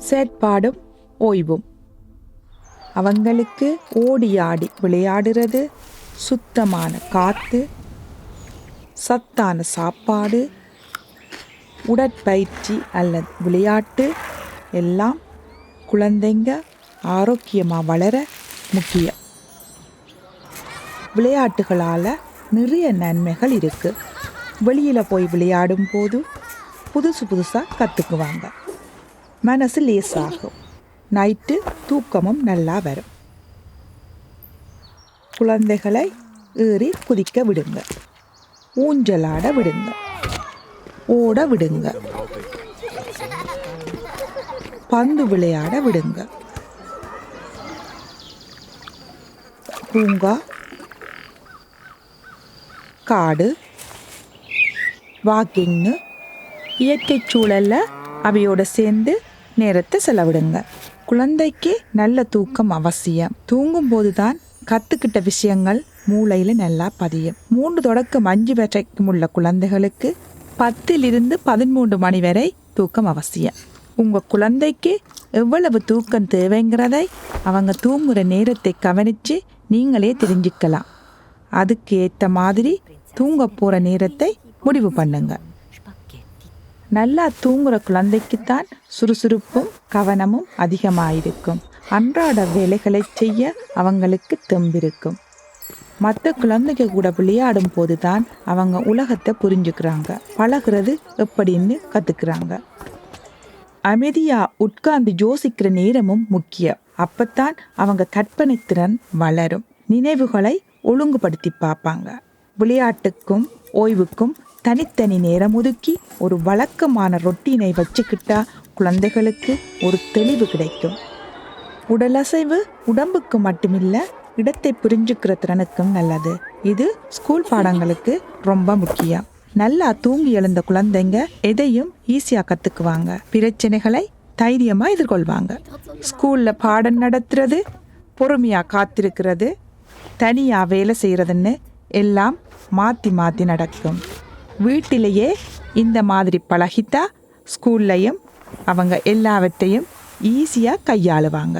செயற்பாடும் ஓய்வும். அவங்களுக்கு ஓடி ஆடி விளையாடுறது, சுத்தமான காற்று, சத்தான சாப்பாடு, உடற்பயிற்சி அல்லது விளையாட்டு எல்லாம் குழந்தைங்க ஆரோக்கியமாக வளர முக்கியம். விளையாட்டுகளால் நிறைய நன்மைகள் இருக்குது. வெளியில் போய் விளையாடும் போது புதுசாக கற்றுக்குவாங்க. மனசு லேசாகும். நைட்டு தூக்கமும் நல்லா வரும். குழந்தைகளை ஏறி குதிக்க விடுங்க, ஊஞ்சலாட விடுங்க, ஓட விடுங்க, பந்து விளையாட விடுங்க. பூங்கா, காடு, வாக்கிங்னு இயற்கை சூழல்ல அவையோட சேர்ந்து நேரத்தை செலவிடுங்க. குழந்தைக்கு நல்ல தூக்கம் அவசியம். தூங்கும்போது தான் கற்றுக்கிட்ட விஷயங்கள் மூளையில் நல்லா பதியும். 3 தொடக்கம் 5 வரைக்கும் உள்ள குழந்தைகளுக்கு 10 to 13 மணி வரை தூக்கம் அவசியம். உங்கள் குழந்தைக்கு எவ்வளவு தூக்கம் தேவைங்கிறதை அவங்க தூங்குகிற நேரத்தை கவனித்து நீங்களே தெரிஞ்சுக்கலாம். அதுக்கு ஏற்ற மாதிரி தூங்க போகிற நேரத்தை முடிவு பண்ணுங்க. நல்லா தூங்குகிற குழந்தைக்குத்தான் சுறுசுறுப்பும் கவனமும் அதிகமாயிருக்கும். அன்றாட வேலைகளை செய்ய அவங்களுக்கு தெம்பிருக்கும். மற்ற குழந்தைங்க கூட விளையாடும் போது தான் அவங்க உலகத்தை புரிஞ்சுக்கிறாங்க, பழகிறது எப்படின்னு கற்றுக்குறாங்க. அமைதியாக உட்கார்ந்து யோசிக்கிற நேரமும் முக்கியம். அப்பத்தான் அவங்க கற்பனை திறன் வளரும். நினைவுகளை ஒழுங்குபடுத்தி பார்ப்பாங்க. விளையாட்டுக்கும் ஓய்வுக்கும் தனித்தனி நேரம் ஒதுக்கி ஒரு வழக்கமான ரொட்டீனை வச்சுக்கிட்டா குழந்தைகளுக்கு ஒரு தெளிவு கிடைக்கும். உடலசைவு உடம்புக்கு மட்டுமில்லை, இடத்தை புரிஞ்சுக்கிற திறனுக்கும் நல்லது. இது ஸ்கூல் பாடங்களுக்கு ரொம்ப முக்கியம். நல்லா தூங்கி எழுந்த குழந்தைங்க எதையும் ஈஸியாக கற்றுக்குவாங்க. பிரச்சனைகளை தைரியமாக எதிர்கொள்வாங்க. ஸ்கூலில் பாடம் நடத்துறது, பொறுமையாக காத்திருக்கிறது, தனியாக வேலை செய்கிறதுன்னு எல்லாம் மாற்றி மாற்றி நடக்கும். வீட்டிலேயே இந்த மாதிரி பழகிட்டா ஸ்கூல்லையும் அவங்க எல்லாவற்றையும் ஈஸியாக கையாளுவாங்க.